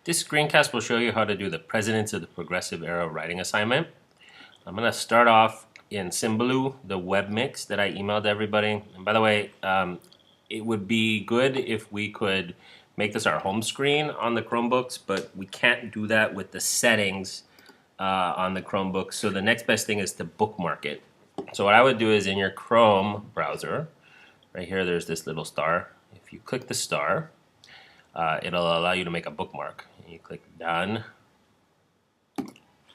This screencast will show you how to do the Presidents of the Progressive Era writing assignment. I'm going to start off in Symbaloo, the web mix that I emailed everybody. And by the way, it would be good if we could make this our home screen on the Chromebooks, but we can't do that with the settings on the Chromebook. So the next best thing is to bookmark it. So what I would do is in your Chrome browser, right here there's this little star. If you click the star, it'll allow you to make a bookmark. You click done.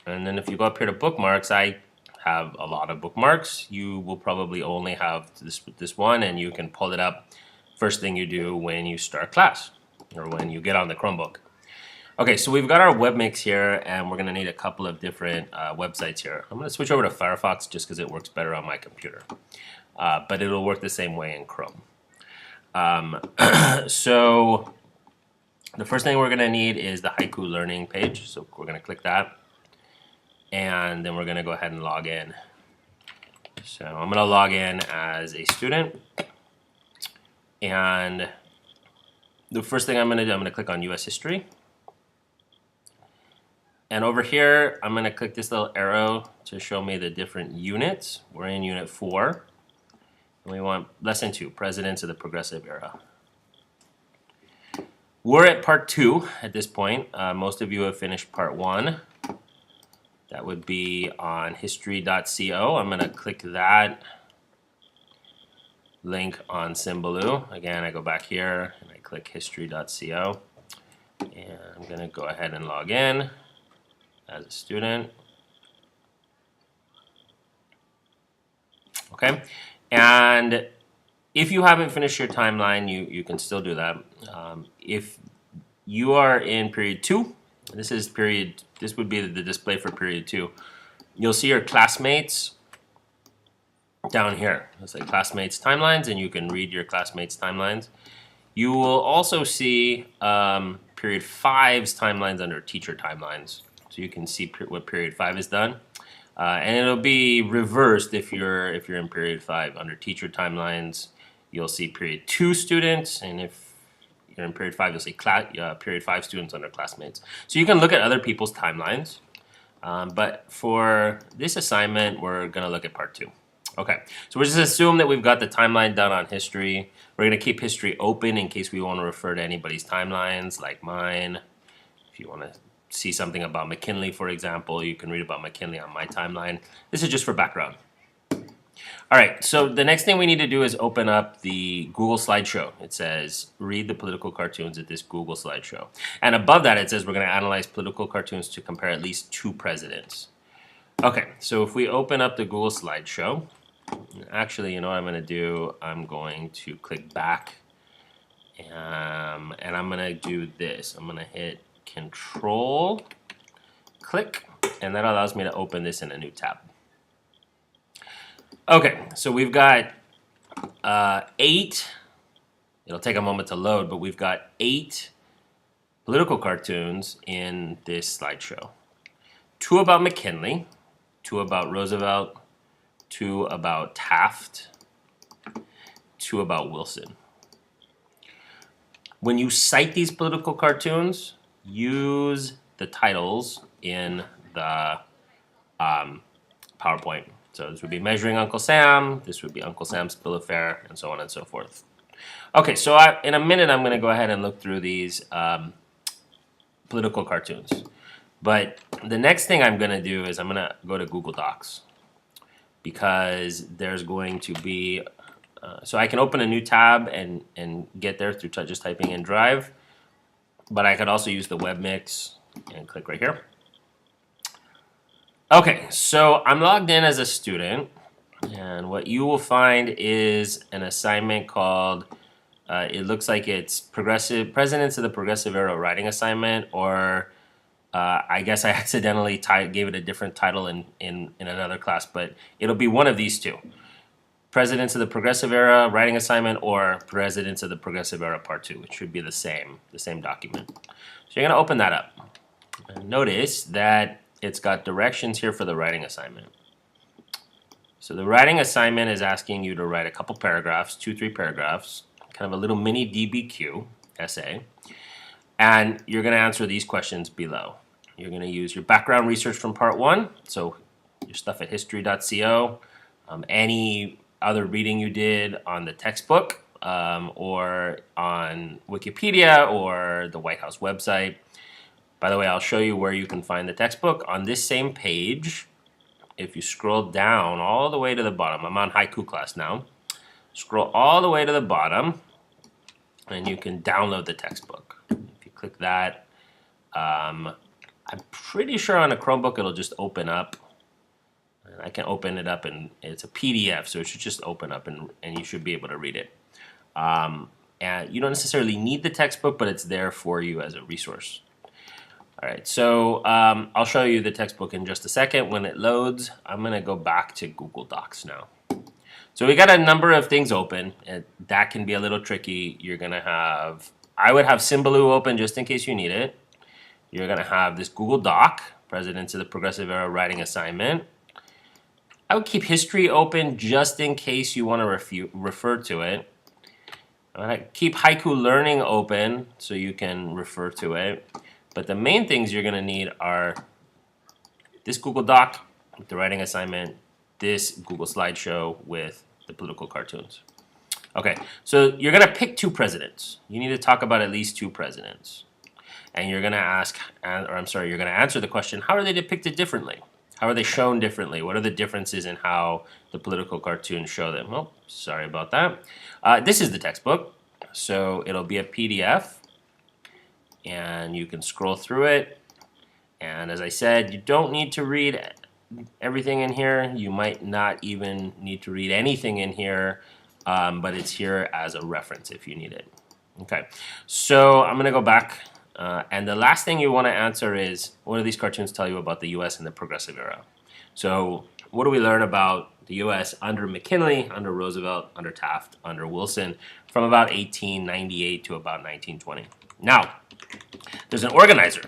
And then if you go up here to bookmarks, I have a lot of bookmarks. You will probably only have this one, and you can pull it up first thing you do when you start class or when you get on the Chromebook. Okay, so we've got our web mix here, and we're going to need a couple of different websites here. I'm going to switch over to Firefox just because it works better on my computer, but it'll work the same way in Chrome. So the first thing we're going to need is the Haiku learning page, so we're going to click that, and then we're going to go ahead and log in. So I'm going to log in as a student, and the first thing I'm going to do, I'm going to click on US History. And over here, I'm going to click this little arrow to show me the different units. We're in Unit 4, and we want Lesson 2, Presidents of the Progressive Era. We're at Part 2 at this point. Most of you have finished Part 1. That would be on history.co. I'm going to click that link on Symbaloo. Again, I go back here and I click history.co. And I'm going to go ahead and log in as a student. Okay, and if you haven't finished your timeline, you can still do that. If you are in period 2, this would be the display for period 2. You'll see your classmates down here. It's like classmates timelines, and you can read your classmates timelines. You will also see period 5's timelines under teacher timelines. So you can see what period 5 is done. And it'll be reversed if you're in period 5. Under teacher timelines, you'll see period 2 students, and if you're in period 5, you'll see period 5 students under classmates. So you can look at other people's timelines, but for this assignment, we're going to look at Part 2. Okay, so we'll just assume that we've got the timeline done on history. We're going to keep history open in case we want to refer to anybody's timelines, like mine. If you want to see something about McKinley, for example, you can read about McKinley on my timeline. This is just for background. All right, so the next thing we need to do is open up the Google slideshow. It says, read the political cartoons at this Google slideshow. And above that, it says we're going to analyze political cartoons to compare at least 2 presidents. Okay, so if we open up the Google slideshow, actually, you know what I'm going to do? I'm going to click back, and I'm going to do this. I'm going to hit Control, click, and that allows me to open this in a new tab. Okay, so we've got 8, it'll take a moment to load, but we've got 8 political cartoons in this slideshow. 2 about McKinley, 2 about Roosevelt, 2 about Taft, 2 about Wilson. When you cite these political cartoons, use the titles in the PowerPoint. So this would be Measuring Uncle Sam, this would be Uncle Sam's Bill of Fare, and so on and so forth. Okay, so in a minute I'm going to go ahead and look through these political cartoons. But the next thing I'm going to do is I'm going to go to Google Docs, because there's going to be, so I can open a new tab and get there through just typing in Drive, but I could also use the web mix and click right here. Okay, so I'm logged in as a student, and what you will find is an assignment called, it looks like it's Presidents of the Progressive Era writing assignment, or I guess I accidentally gave it a different title in another class, but it'll be one of these 2. Presidents of the Progressive Era writing assignment, or Presidents of the Progressive Era Part 2. It should be the same document. So you're going to open that up. And notice that it's got directions here for the writing assignment. So the writing assignment is asking you to write a couple paragraphs, 2-3 paragraphs, kind of a little mini DBQ essay. And you're going to answer these questions below. You're going to use your background research from part 1, so your stuff at history.co, any other reading you did on the textbook or on Wikipedia or the White House website. By the way, I'll show you where you can find the textbook. On this same page, if you scroll down all the way to the bottom, I'm on haiku class now, scroll all the way to the bottom and you can download the textbook. If you click that, I'm pretty sure on a Chromebook it'll just open up. And I can open it up and it's a PDF, so it should just open up and you should be able to read it. And you don't necessarily need the textbook, but it's there for you as a resource. All right, so I'll show you the textbook in just a second. When it loads, I'm going to go back to Google Docs now. So we got a number of things open, and that can be a little tricky. You're going to have, I would have Symbaloo open just in case you need it. You're going to have this Google Doc, Presidents of the Progressive Era Writing Assignment. I would keep history open just in case you want to refer to it. I'm going to keep Haiku Learning open so you can refer to it. But the main things you're going to need are this Google Doc with the writing assignment, this Google slideshow with the political cartoons. Okay, so you're going to pick 2 presidents. You need to talk about at least 2 presidents. And you're going to ask, or I'm sorry, you're going to answer the question, how are they depicted differently? How are they shown differently? What are the differences in how the political cartoons show them? Well, sorry about that. This is the textbook. So it'll be a PDF. And you can scroll through it. And as I said, you don't need to read everything in here. You might not even need to read anything in here, but it's here as a reference if you need it. Okay, so I'm going to go back. And the last thing you want to answer is, what do these cartoons tell you about the U.S. in the Progressive Era? So what do we learn about the U.S. under McKinley, under Roosevelt, under Taft, under Wilson, from about 1898 to about 1920? Now, there's an organizer.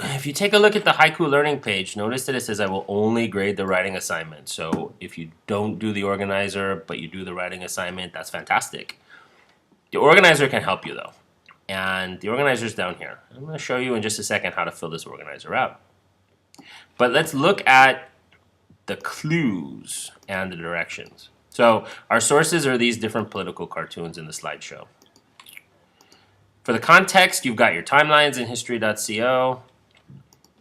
If you take a look at the Haiku Learning page, notice that it says I will only grade the writing assignment. So if you don't do the organizer, but you do the writing assignment, that's fantastic. The organizer can help you though. And the organizer is down here. I'm going to show you in just a second how to fill this organizer out. But let's look at the clues and the directions. So our sources are these different political cartoons in the slideshow. For the context, you've got your timelines in history.co.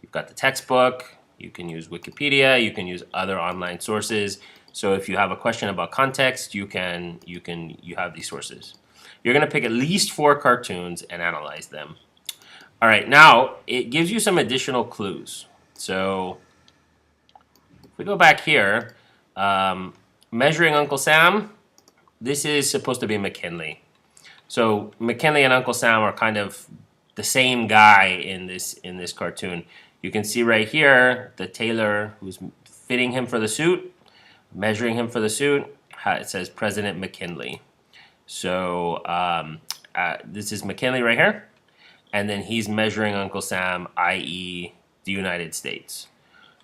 You've got the textbook. You can use Wikipedia. You can use other online sources. So if you have a question about context, you have these sources. You're going to pick at least 4 cartoons and analyze them. All right, now it gives you some additional clues. So if we go back here, measuring Uncle Sam, this is supposed to be McKinley. So McKinley and Uncle Sam are kind of the same guy in this cartoon. You can see right here the tailor who's fitting him for the suit, measuring him for the suit. It says President McKinley. So this is McKinley right here, and then he's measuring Uncle Sam, i.e. the United States.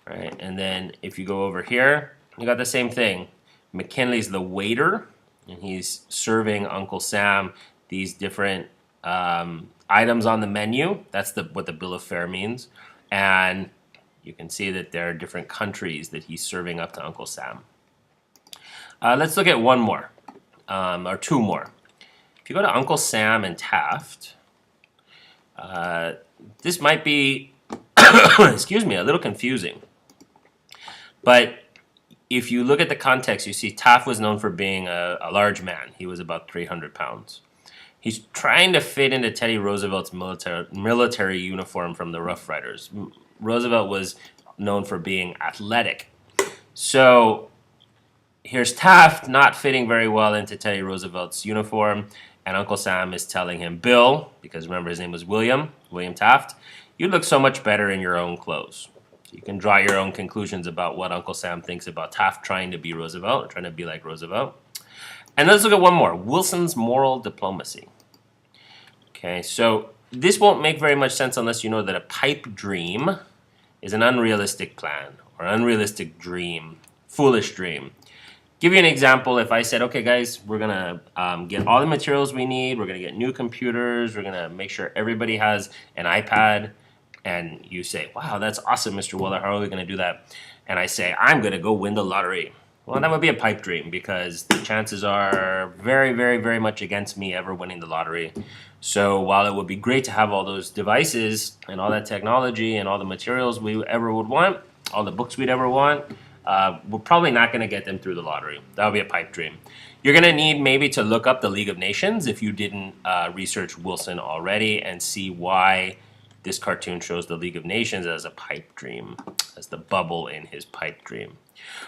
Right? And then if you go over here, you got the same thing. McKinley's the waiter, and he's serving Uncle Sam these different items on the menu. That's what the bill of fare means. And you can see that there are different countries that he's serving up to Uncle Sam. Let's look at one more, or 2 more. If you go to Uncle Sam and Taft, this might be, excuse me, a little confusing. But if you look at the context, you see Taft was known for being a large man. He was about 300 pounds. He's trying to fit into Teddy Roosevelt's military uniform from the Rough Riders. Roosevelt was known for being athletic. So here's Taft not fitting very well into Teddy Roosevelt's uniform, and Uncle Sam is telling him, Bill, because remember his name was William Taft, you look so much better in your own clothes. You can draw your own conclusions about what Uncle Sam thinks about Taft trying to be Roosevelt, or trying to be like Roosevelt. And let's look at one more, Wilson's moral diplomacy. Okay, so this won't make very much sense unless you know that a pipe dream is an unrealistic plan, or unrealistic dream, foolish dream. give you an example, if I said, okay guys, we're gonna get all the materials we need, we're gonna get new computers, we're gonna make sure everybody has an iPad, and you say, wow, that's awesome, Mr. Weller, how are we gonna do that? And I say, I'm gonna go win the lottery. Well, that would be a pipe dream because the chances are very, very, very much against me ever winning the lottery. So while it would be great to have all those devices and all that technology and all the materials we ever would want, all the books we'd ever want, we're probably not going to get them through the lottery. That would be a pipe dream. You're going to need maybe to look up the League of Nations if you didn't research Wilson already and see why this cartoon shows the League of Nations as a pipe dream, as the bubble in his pipe dream.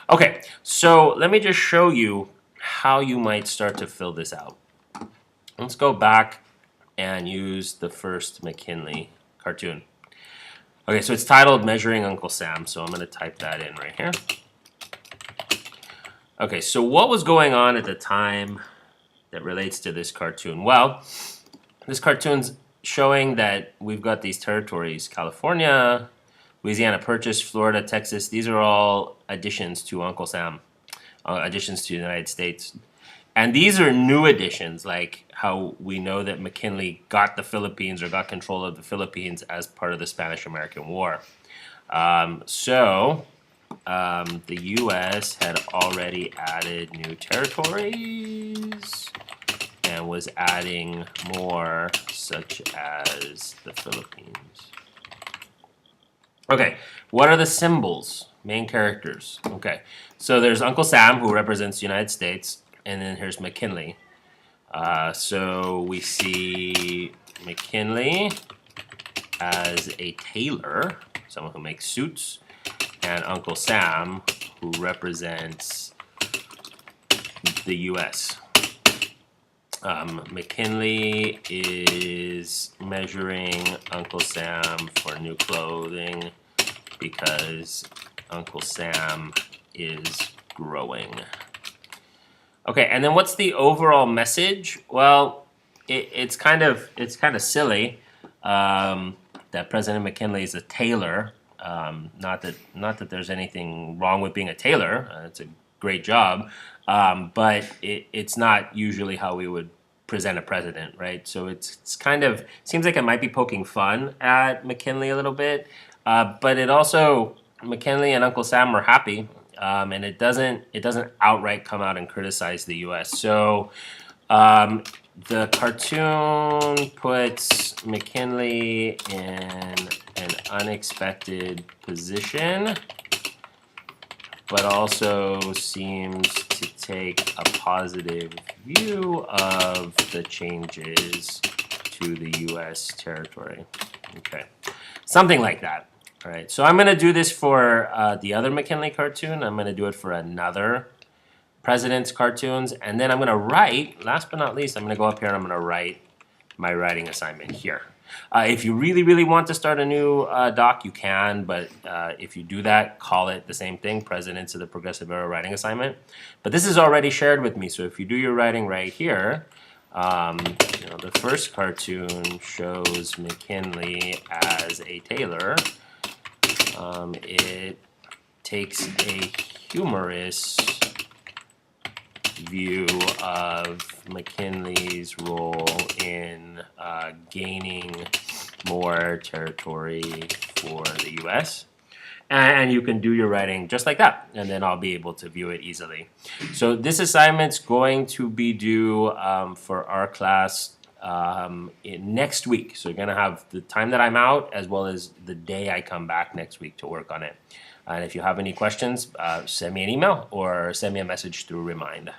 Okay, so let me just show you how you might start to fill this out. Let's go back and use the first McKinley cartoon. Okay, so it's titled Measuring Uncle Sam, so I'm going to type that in right here. Okay, so what was going on at the time that relates to this cartoon? Well, this cartoon's showing that we've got these territories, California, Louisiana Purchase, Florida, Texas. These are all additions to Uncle Sam, additions to the United States. And these are new additions, like how we know that McKinley got the Philippines or got control of the Philippines as part of the Spanish-American War. The U.S. had already added new territories and was adding more, such as the Philippines. Okay, what are the symbols, main characters? Okay, so there's Uncle Sam, who represents the United States, and then here's McKinley. So we see McKinley as a tailor, someone who makes suits, and Uncle Sam, who represents the U.S. McKinley is measuring Uncle Sam for new clothing because Uncle Sam is growing. Okay, and then what's the overall message? Well, it's kind of silly that President McKinley is a tailor. Not that there's anything wrong with being a tailor. It's a great job, but it's not usually how we would present a president, right? So it's kind of seems like it might be poking fun at McKinley a little bit, but it also McKinley and Uncle Sam are happy. And it doesn't outright come out and criticize the U.S. So the cartoon puts McKinley in an unexpected position, but also seems to take a positive view of the changes to the U.S. territory. Okay, something like that. All right, so I'm going to do this for the other McKinley cartoon. I'm going to do it for another president's cartoons. And then I'm going to write, last but not least, I'm going to go up here and I'm going to write my writing assignment here. If you really, really want to start a new doc, you can. But if you do that, call it the same thing, Presidents of the Progressive Era Writing Assignment. But this is already shared with me. So if you do your writing right here, the first cartoon shows McKinley as a tailor. It takes a humorous view of McKinley's role in gaining more territory for the U.S. And you can do your writing just like that, and then I'll be able to view it easily. So this assignment's going to be due for our class next week. So you're going to have the time that I'm out as well as the day I come back next week to work on it. And if you have any questions, send me an email or send me a message through Remind.